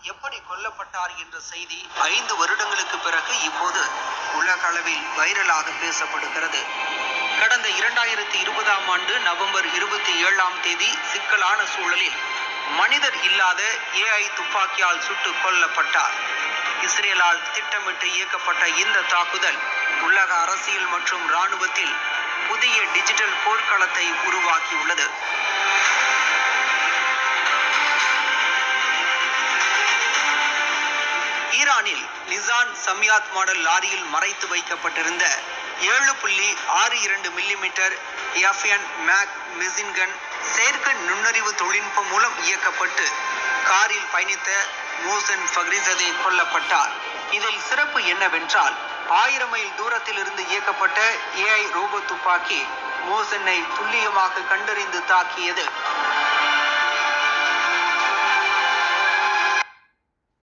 எப்படி கொல்லப்பட்டார் என்ற செய்தி 5 வருடங்களுக்கு பிறகு இப்போது உலக அளவில் வைரலாக பேசப்படுகிறது. கடந்த 2020ஆம் ஆண்டு நவம்பர் 27ஆம் தேதி சிக்கலான சூழலில் மனிதர் இல்லாத AI துப்பாக்கியால் சுட்டு கொல்லப்பட்டார். இஸ்ரேலால் திட்டமிட்டு இயக்கப்பட்ட இந்த தாக்குதல் உலக அரசியல் மற்றும் இராணுவத்தில் புதிய டிஜிட்டல் போர்க்களத்தை உருவாக்கியுள்ளது. ஈரானில் நிசான் சம்யாத் மாடல் லாரியில் மறைத்து வைக்கப்பட்டிருந்த 7.62 மில்லிமீட்டர் FN மேக் மெஷின்கன் செயற்கை நுண்ணறிவு தொழில்நுட்பம் மூலம் இயக்கப்பட்டு காரில் பயணித்த மோசன் ஃபக்ரிசதே கொல்லப்பட்டார். இதில் சிறப்பு என்னவென்றால் 1000 மைல் தூரத்தில் இருந்து இயக்கப்பட்ட AI ரோபோ துப்பாக்கி மோசனை துல்லியமாக கண்டறிந்து தாக்கியது.